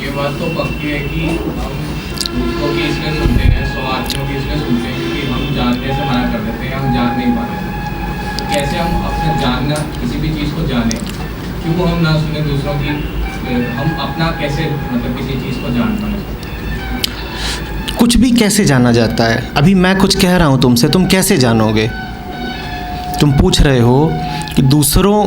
ये बात तो पक्की है कि हम दूसरों की इसलिए सुनते हैं, स्वार्थियों की इसलिए सुनते हैं क्योंकि हम जानने से मना कर देते हैं, हम जान नहीं पा रहे। तो कैसे हम अपने जानना किसी भी चीज़ को जाने, क्यों हम ना सुने दूसरों की, हम अपना कैसे मतलब किसी चीज़ को जान पाए? कुछ भी कैसे जाना जाता है? अभी मैं कुछ कह रहा हूँ तुमसे, तुम कैसे जानोगे? तुम पूछ रहे हो कि दूसरों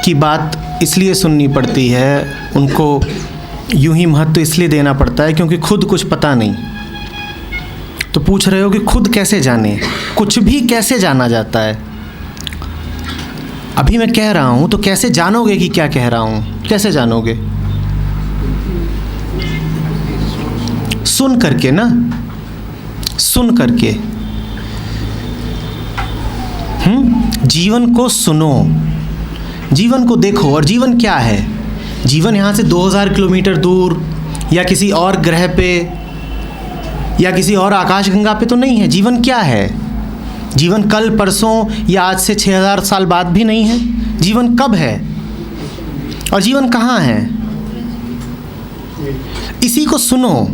की बात इसलिए सुननी पड़ती है, उनको यूं ही महत्व इसलिए देना पड़ता है क्योंकि खुद कुछ पता नहीं। तो पूछ रहे हो कि खुद कैसे जाने, कुछ भी कैसे जाना जाता है? अभी मैं कह रहा हूँ तो कैसे जानोगे कि क्या कह रहा हूँ? कैसे जानोगे? सुन करके ना, सुन करके। जीवन को सुनो, जीवन को देखो। और जीवन क्या है? जीवन यहाँ से 2000 किलोमीटर दूर या किसी और ग्रह पे या किसी और आकाशगंगा पे तो नहीं है। जीवन क्या है? जीवन कल परसों या आज से 6000 साल बाद भी नहीं है। जीवन कब है और जीवन कहाँ है? इसी को सुनो।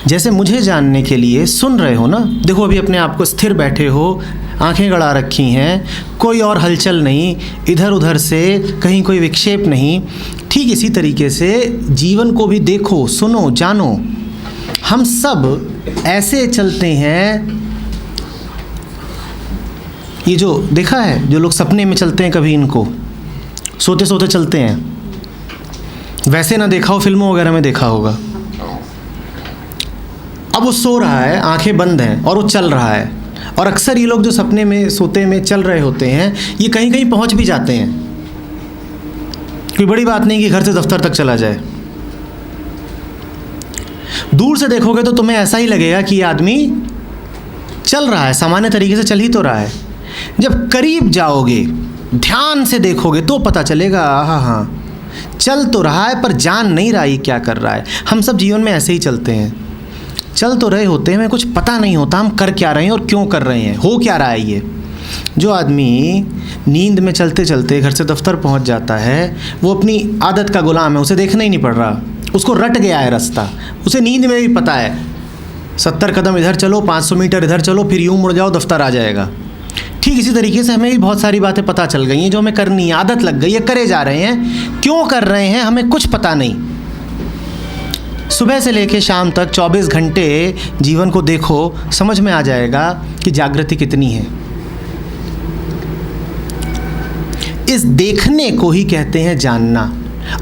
जैसे मुझे जानने के लिए सुन रहे हो ना, देखो अभी अपने आप को स्थिर बैठे हो, आंखें गड़ा रखी हैं, कोई और हलचल नहीं, इधर उधर से कहीं कोई विक्षेप नहीं। ठीक इसी तरीके से जीवन को भी देखो, सुनो, जानो। हम सब ऐसे चलते हैं। ये जो देखा है, जो लोग सपने में चलते हैं, कभी इनको सोते सोते चलते हैं, वैसे ना देखा हो, फिल्मों वगैरह में देखा होगा। अब वो सो रहा है, आंखें बंद हैं और वो चल रहा है। और अक्सर ये लोग जो सपने में सोते में चल रहे होते हैं, ये कहीं कहीं पहुंच भी जाते हैं। कोई बड़ी बात नहीं कि घर से दफ्तर तक चला जाए। दूर से देखोगे तो तुम्हें ऐसा ही लगेगा कि ये आदमी चल रहा है, सामान्य तरीके से चल ही तो रहा है। जब करीब जाओगे, ध्यान से देखोगे तो पता चलेगा, हाँ, चल तो रहा है पर जान नहीं रहा ये क्या कर रहा है। हम सब जीवन में ऐसे ही चलते हैं, चल तो रहे होते हैं, हमें कुछ पता नहीं होता हम कर क्या रहे हैं और क्यों कर रहे हैं, हो क्या रहा है। ये जो आदमी नींद में चलते चलते घर से दफ्तर पहुंच जाता है, वो अपनी आदत का गुलाम है, उसे देखना ही नहीं पड़ रहा, उसको रट गया है रास्ता। उसे नींद में भी पता है 70 कदम इधर चलो, 500 मीटर इधर चलो, फिर यूँ मुड़ जाओ, दफ्तर आ जाएगा। ठीक इसी तरीके से हमें भी बहुत सारी बातें पता चल गई हैं जो हमें करनी है, आदत लग गई है, करे जा रहे हैं। क्यों कर रहे हैं हमें कुछ पता नहीं। सुबह से लेकर शाम तक 24 घंटे जीवन को देखो, समझ में आ जाएगा कि जागृति कितनी है। इस देखने को ही कहते हैं जानना।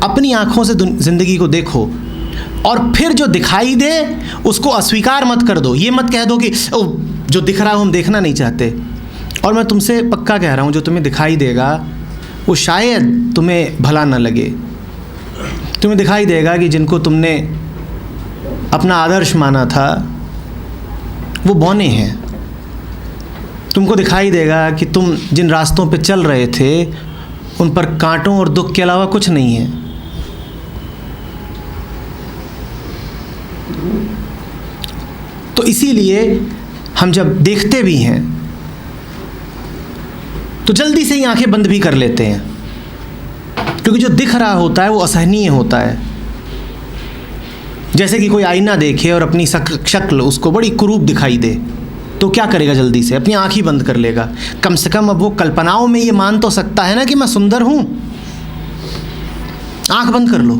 अपनी आंखों से जिंदगी को देखो और फिर जो दिखाई दे उसको अस्वीकार मत कर दो। ये मत कह दो कि जो दिख रहा है हम देखना नहीं चाहते। और मैं तुमसे पक्का कह रहा हूँ, जो तुम्हें दिखाई देगा वो शायद तुम्हें भला न लगे। तुम्हें दिखाई देगा कि जिनको तुमने अपना आदर्श माना था वो बौने हैं। तुमको दिखाई देगा कि तुम जिन रास्तों पे चल रहे थे उन पर कांटों और दुख के अलावा कुछ नहीं है। तो इसीलिए हम जब देखते भी हैं तो जल्दी से ही आंखें बंद भी कर लेते हैं, क्योंकि जो दिख रहा होता है वो असहनीय होता है। जैसे कि कोई आईना देखे और अपनी शक्ल उसको बड़ी कुरूप दिखाई दे, तो क्या करेगा? जल्दी से अपनी आँख ही बंद कर लेगा। कम से कम अब वो कल्पनाओं में ये मान तो सकता है ना कि मैं सुंदर हूँ। आँख बंद कर लो।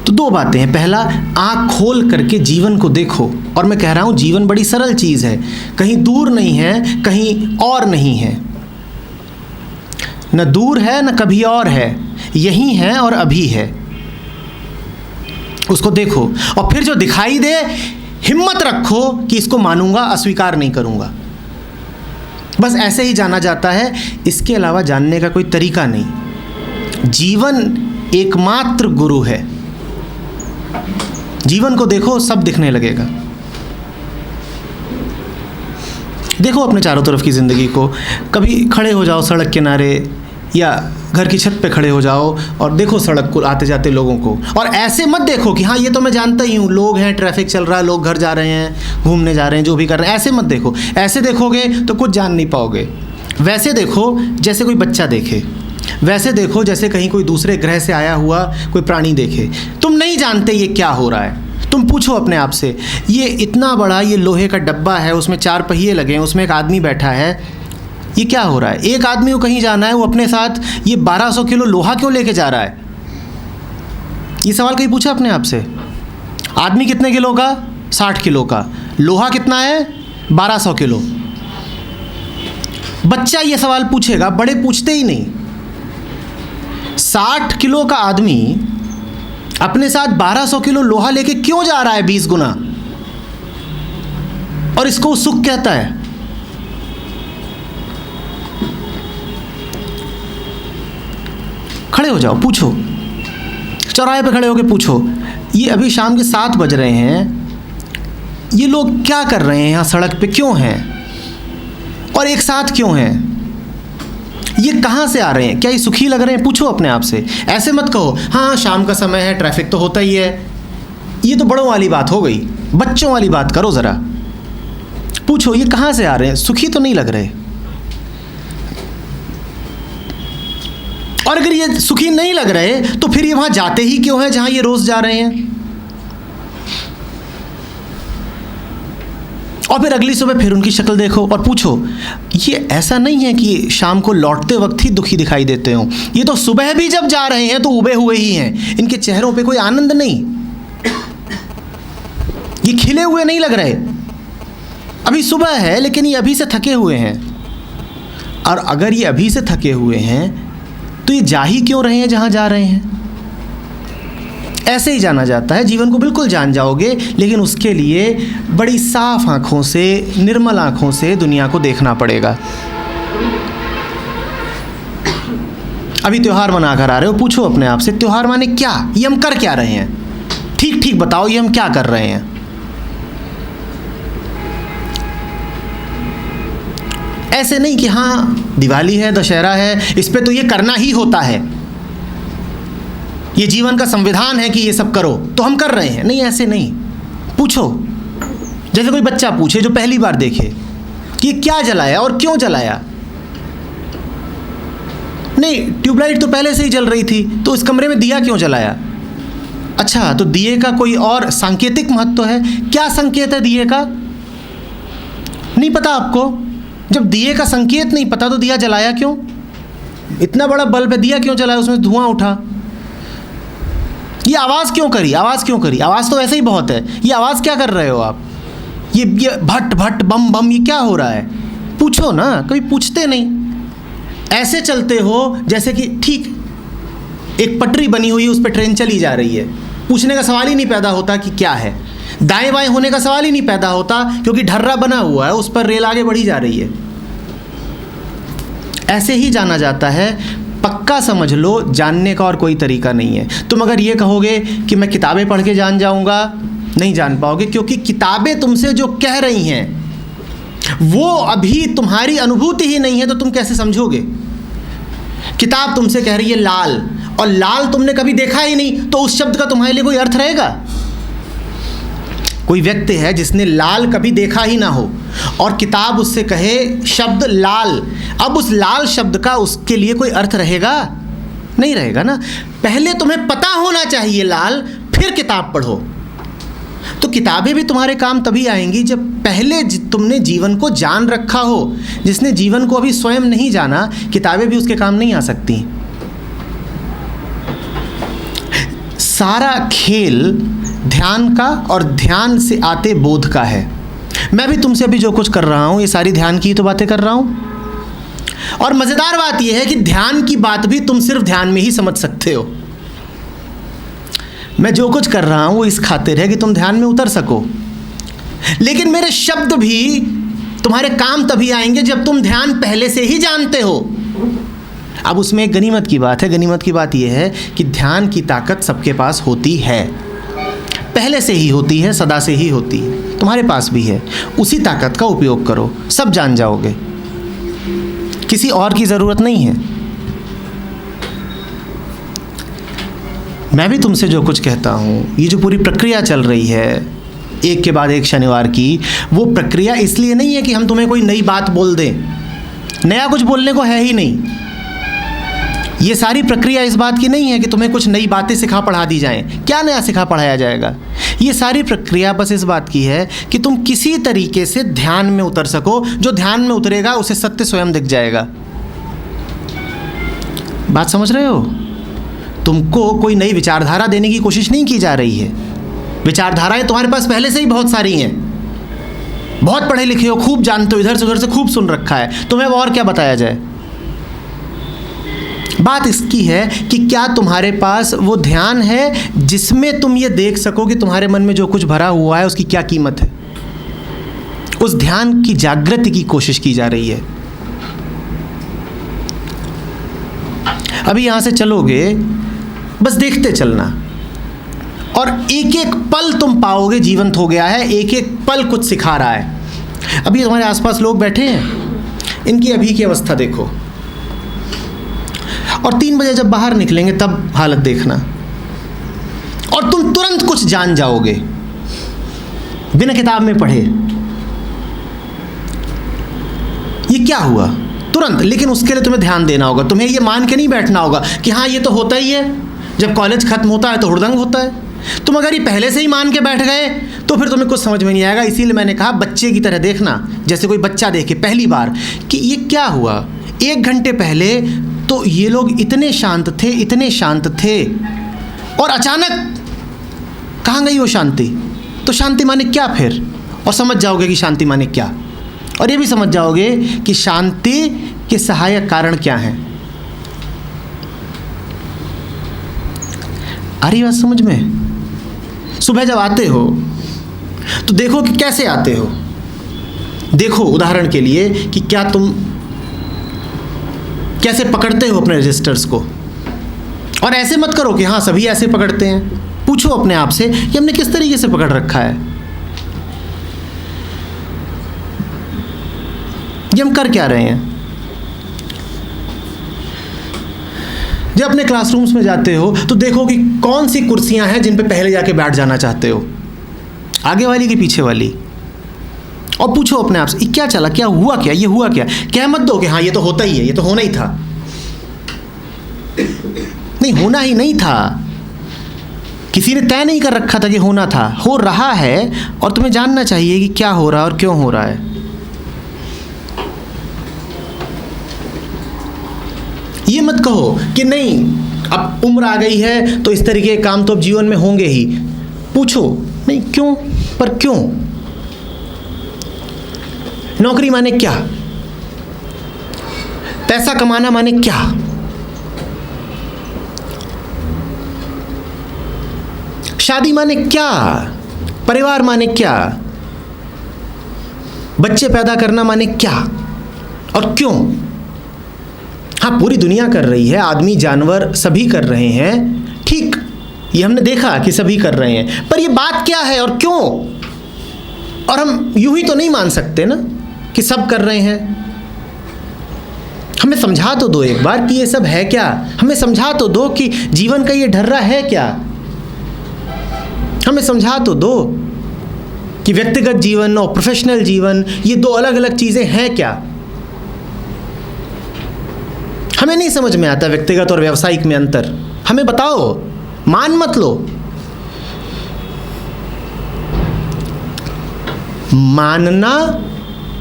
तो दो बातें हैं। पहला, आँख खोल करके जीवन को देखो। और मैं कह रहा हूँ जीवन बड़ी सरल चीज़ है, कहीं दूर नहीं है, कहीं और नहीं है, न दूर है न कभी और है, यही है और अभी है। उसको देखो और फिर जो दिखाई दे हिम्मत रखो कि इसको मानूंगा, अस्वीकार नहीं करूंगा। बस ऐसे ही जाना जाता है, इसके अलावा जानने का कोई तरीका नहीं। जीवन एकमात्र गुरु है। जीवन को देखो, सब दिखने लगेगा। देखो अपने चारों तरफ की ज़िंदगी को। कभी खड़े हो जाओ सड़क किनारे या घर की छत पे खड़े हो जाओ और देखो सड़क को आते जाते लोगों को, और ऐसे मत देखो कि हाँ ये तो मैं जानता ही हूँ, लोग हैं, ट्रैफिक चल रहा है, लोग घर जा रहे हैं, घूमने जा रहे हैं, जो भी कर रहे हैं, ऐसे मत देखो। ऐसे देखोगे तो कुछ जान नहीं पाओगे। वैसे देखो जैसे कोई बच्चा देखे, वैसे देखो जैसे कहीं कोई दूसरे ग्रह से आया हुआ कोई प्राणी देखे। तुम नहीं जानते ये क्या हो रहा है। तुम पूछो अपने आप से, ये इतना बड़ा ये लोहे का डब्बा है, उसमें 4 पहिए लगे हैं, उसमें एक आदमी बैठा है, ये क्या हो रहा है? एक आदमी को कहीं जाना है, वो अपने साथ ये 1200 किलो लोहा क्यों लेके जा रहा है? ये सवाल कहीं पूछा अपने आप से? आदमी कितने किलो का? 60 किलो का। लोहा कितना है? 1200 किलो। बच्चा ये सवाल पूछेगा, बड़े पूछते ही नहीं। 60 किलो का आदमी अपने साथ 1200 किलो लोहा लेके क्यों जा रहा है 20 गुना? और इसको सुख कहता है। खड़े हो जाओ, पूछो, चौराहे पे खड़े होकर पूछो, ये अभी शाम के 7 बज रहे हैं, ये लोग क्या कर रहे हैं यहाँ सड़क पे, क्यों हैं और एक साथ क्यों हैं? ये कहाँ से आ रहे हैं? क्या ये सुखी लग रहे हैं? पूछो अपने आप से। ऐसे मत कहो हाँ शाम का समय है, ट्रैफिक तो होता ही है। ये तो बड़ों वाली बात हो गई, बच्चों वाली बात करो ज़रा। पूछो ये कहाँ से आ रहे हैं, सुखी तो नहीं लग रहे? और अगर ये सुखी नहीं लग रहे तो फिर ये वहाँ जाते ही क्यों हैं जहाँ ये रोज़ जा रहे हैं? और फिर अगली सुबह फिर उनकी शक्ल देखो और पूछो, ये ऐसा नहीं है कि शाम को लौटते वक्त ही दुखी दिखाई देते हो, ये तो सुबह भी जब जा रहे हैं तो उबे हुए ही हैं, इनके चेहरों पे कोई आनंद नहीं, ये खिले हुए नहीं लग रहे। अभी सुबह है लेकिन ये अभी से थके हुए हैं। और अगर ये अभी से थके हुए हैं तो ये जा ही क्यों रहे हैं जहाँ जा रहे हैं? ऐसे ही जाना जाता है। जीवन को बिल्कुल जान जाओगे, लेकिन उसके लिए बड़ी साफ आँखों से, निर्मल आँखों से दुनिया को देखना पड़ेगा। अभी त्यौहार मना कर आ रहे हो, पूछो अपने आप से त्यौहार माने क्या? ये हम कर क्या रहे हैं? ठीक ठीक बताओ, ये हम क्या कर रहे हैं? ऐसे नहीं कि हाँ दिवाली है, दशहरा है, इस पे तो ये करना ही होता है, ये जीवन का संविधान है कि ये सब करो तो हम कर रहे हैं। नहीं, ऐसे नहीं। पूछो, जैसे कोई बच्चा पूछे जो पहली बार देखे कि क्या जलाया और क्यों जलाया। नहीं, ट्यूबलाइट तो पहले से ही जल रही थी, तो इस कमरे में दिया क्यों जलाया? अच्छा, तो दिए का कोई और सांकेतिक महत्व है? क्या संकेत है दिए का? नहीं पता आपको? जब दिए का संकेत नहीं पता तो दिया जलाया क्यों? इतना बड़ा बल्ब है, दिया क्यों जलाया? उसमें धुआं उठा। ये आवाज़ क्यों करी? आवाज़ क्यों करी? आवाज़ तो ऐसे ही बहुत है, ये आवाज़ क्या कर रहे हो आप? ये भट भट बम बम, ये क्या हो रहा है? पूछो ना, कभी पूछते नहीं। ऐसे चलते हो जैसे कि ठीक एक पटरी बनी हुई है, उस पर ट्रेन चली जा रही है। पूछने का सवाल ही नहीं पैदा होता कि क्या है। दाएं बाएं होने का सवाल ही नहीं पैदा होता, क्योंकि ढर्रा बना हुआ है, उस पर रेल आगे बढ़ी जा रही है। ऐसे ही जाना जाता है। पक्का समझ लो, जानने का और कोई तरीका नहीं है। तुम अगर ये कहोगे कि मैं किताबें पढ़ के जान जाऊंगा, नहीं जान पाओगे, क्योंकि किताबें तुमसे जो कह रही हैं वो अभी तुम्हारी अनुभूति ही नहीं है, तो तुम कैसे समझोगे? किताब तुमसे कह रही है लाल, और लाल तुमने कभी देखा ही नहीं, तो उस शब्द का तुम्हारे लिए कोई अर्थ रहेगा? कोई व्यक्ति है जिसने लाल कभी देखा ही ना हो और किताब उससे कहे शब्द लाल, अब उस लाल शब्द का उसके लिए कोई अर्थ रहेगा? नहीं रहेगा ना। पहले तुम्हें पता होना चाहिए लाल, फिर किताब पढ़ो। तो किताबें भी तुम्हारे काम तभी आएंगी जब पहले तुमने जीवन को जान रखा हो। जिसने जीवन को अभी स्वयं नहीं जाना, किताबें भी उसके काम नहीं आ सकती। सारा खेल ध्यान का और ध्यान से आते बोध का है। मैं भी तुमसे अभी जो कुछ कर रहा हूँ, ये सारी ध्यान की तो बातें कर रहा हूँ। और मज़ेदार बात यह है कि ध्यान की बात भी तुम सिर्फ ध्यान में ही समझ सकते हो। मैं जो कुछ कर रहा हूँ वो इस खातिर है कि तुम ध्यान में उतर सको, लेकिन मेरे शब्द भी तुम्हारे काम तभी आएंगे जब तुम ध्यान पहले से ही जानते हो। अब उसमें एक गनीमत की बात है। गनीमत की बात यह है कि ध्यान की ताकत सबके पास होती है, पहले से ही होती है, सदा से ही होती है, तुम्हारे पास भी है। उसी ताकत का उपयोग करो, सब जान जाओगे, किसी और की ज़रूरत नहीं है। मैं भी तुमसे जो कुछ कहता हूँ, ये जो पूरी प्रक्रिया चल रही है एक के बाद एक शनिवार की, वो प्रक्रिया इसलिए नहीं है कि हम तुम्हें कोई नई बात बोल दें। नया कुछ बोलने को है ही नहीं। ये सारी प्रक्रिया इस बात की नहीं है कि तुम्हें कुछ नई बातें सिखा पढ़ा दी जाएं। क्या नया सिखा पढ़ाया जाएगा? ये सारी प्रक्रिया बस इस बात की है कि तुम किसी तरीके से ध्यान में उतर सको। जो ध्यान में उतरेगा उसे सत्य स्वयं दिख जाएगा। बात समझ रहे हो? तुमको कोई नई विचारधारा देने की कोशिश नहीं की जा रही है। विचारधाराएं तुम्हारे पास पहले से ही बहुत सारी हैं। बहुत पढ़े लिखे हो, खूब जानते हो, इधर से उधर से खूब सुन रखा है, तुम्हें और क्या बताया जाए? बात इसकी है कि क्या तुम्हारे पास वो ध्यान है जिसमें तुम ये देख सको कि तुम्हारे मन में जो कुछ भरा हुआ है उसकी क्या कीमत है। उस ध्यान की जागृति की कोशिश की जा रही है। अभी यहाँ से चलोगे, बस देखते चलना, और एक एक पल तुम पाओगे जीवंत हो गया है। एक एक पल कुछ सिखा रहा है। अभी तुम्हारे आसपास लोग बैठे हैं, इनकी अभी की अवस्था देखो, और 3 बजे जब बाहर निकलेंगे तब हालत देखना, और तुम तुरंत कुछ जान जाओगे बिना किताब में पढ़े। ये क्या हुआ तुरंत। लेकिन उसके लिए तुम्हें ध्यान देना होगा। तुम्हें ये मान के नहीं बैठना होगा कि हाँ ये तो होता ही है, जब कॉलेज खत्म होता है तो हुड़दंग होता है। तुम अगर ये पहले से ही मान के बैठ गए तो फिर तुम्हें कुछ समझ में नहीं आएगा। इसीलिए मैंने कहा बच्चे की तरह देखना, जैसे कोई बच्चा देखे पहली बार कि ये क्या हुआ। 1 घंटे पहले तो ये लोग इतने शांत थे, इतने शांत थे, और अचानक कहाँ गई वो शांति। तो शांति माने क्या फिर, और समझ जाओगे कि शांति माने क्या, और ये भी समझ जाओगे कि शांति के सहायक कारण क्या हैं। आ रही बात समझ में? सुबह जब आते हो तो देखो कि कैसे आते हो। देखो उदाहरण के लिए कि क्या तुम कैसे पकड़ते हो अपने रजिस्टर्स को, और ऐसे मत करो कि हाँ सभी ऐसे पकड़ते हैं। पूछो अपने आप से कि हमने किस तरीके से पकड़ रखा है, ये हम कर क्या रहे हैं। जब अपने क्लासरूम्स में जाते हो तो देखो कि कौन सी कुर्सियां हैं जिन पे पहले जाके बैठ जाना चाहते हो, आगे वाली कि पीछे वाली। और पूछो अपने आप से ये क्या चला, क्या हुआ, क्या ये हुआ क्या। कह मत दो कि हाँ ये तो होता ही है, ये तो होना ही था। नहीं, होना ही नहीं था। किसी ने तय नहीं कर रखा था कि होना था, हो रहा है, और तुम्हें जानना चाहिए कि क्या हो रहा है और क्यों हो रहा है। ये मत कहो कि नहीं अब उम्र आ गई है तो इस तरीके के काम तो अब जीवन में होंगे ही। पूछो नहीं क्यों, पर क्यों। नौकरी माने क्या, पैसा कमाना माने क्या, शादी माने क्या, परिवार माने क्या, बच्चे पैदा करना माने क्या और क्यों। हाँ पूरी दुनिया कर रही है, आदमी जानवर सभी कर रहे हैं, ठीक, ये हमने देखा कि सभी कर रहे हैं, पर ये बात क्या है और क्यों। और हम यूं ही तो नहीं मान सकते ना कि सब कर रहे हैं। हमें समझा तो दो एक बार कि ये सब है क्या। हमें समझा तो दो कि जीवन का ये ढर्रा है क्या। हमें समझा तो दो कि व्यक्तिगत जीवन और प्रोफेशनल जीवन ये 2 अलग अलग चीजें हैं क्या। हमें नहीं समझ में आता व्यक्तिगत और व्यावसायिक में अंतर। हमें बताओ, मान मत लो। मानना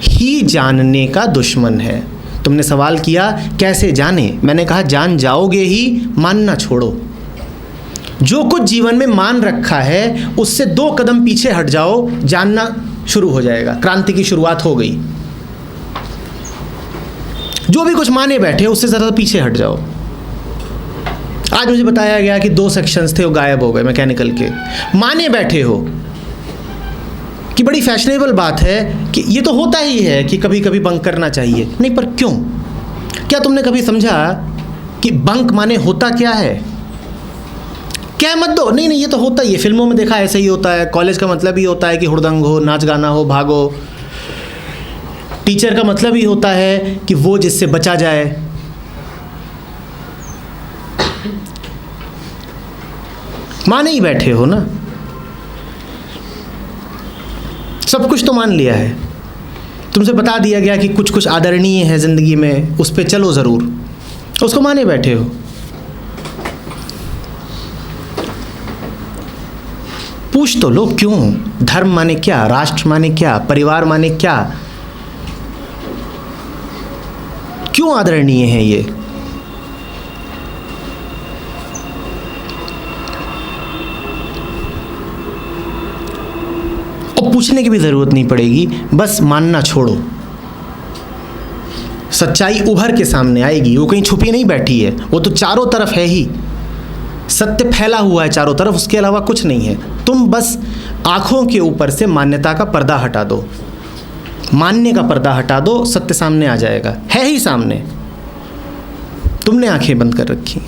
ही जानने का दुश्मन है। तुमने सवाल किया कैसे जाने, मैंने कहा जान जाओगे ही, मानना छोड़ो। जो कुछ जीवन में मान रखा है उससे 2 कदम पीछे हट जाओ, जानना शुरू हो जाएगा। क्रांति की शुरुआत हो गई। जो भी कुछ माने बैठे उससे ज़रा पीछे हट जाओ। आज मुझे बताया गया कि 2 सेक्शंस थे वो गायब हो गए मैकेनिकल के। माने बैठे हो कि बड़ी फैशनेबल बात है कि ये तो होता ही है कि कभी कभी बंक करना चाहिए। नहीं, पर क्यों। क्या तुमने कभी समझा कि बंक माने होता क्या है। क्या मत दो, नहीं ये तो होता ही है, फिल्मों में देखा ऐसा ही होता है। कॉलेज का मतलब ही होता है कि हुड़दंग हो, नाच गाना हो, भागो। टीचर का मतलब ही होता है कि वो जिससे बचा जाए। माने ही बैठे हो ना, सब कुछ तो मान लिया है। तुमसे बता दिया गया कि कुछ कुछ आदरणीय है ज़िंदगी में, उस पे चलो ज़रूर, उसको माने बैठे हो। पूछ तो लो क्यों? धर्म माने क्या, राष्ट्र माने क्या, परिवार माने क्या, क्यों आदरणीय है ये? और पूछने की भी ज़रूरत नहीं पड़ेगी, बस मानना छोड़ो। सच्चाई उभर के सामने आएगी, वो कहीं छुपी नहीं बैठी है, वो तो चारों तरफ है ही। सत्य फैला हुआ है चारों तरफ, उसके अलावा कुछ नहीं है। तुम बस आँखों के ऊपर से मान्यता का पर्दा हटा दो, मानने का पर्दा हटा दो, सत्य सामने आ जाएगा, है ही सामने। तुमने आंखें बंद कर रखी।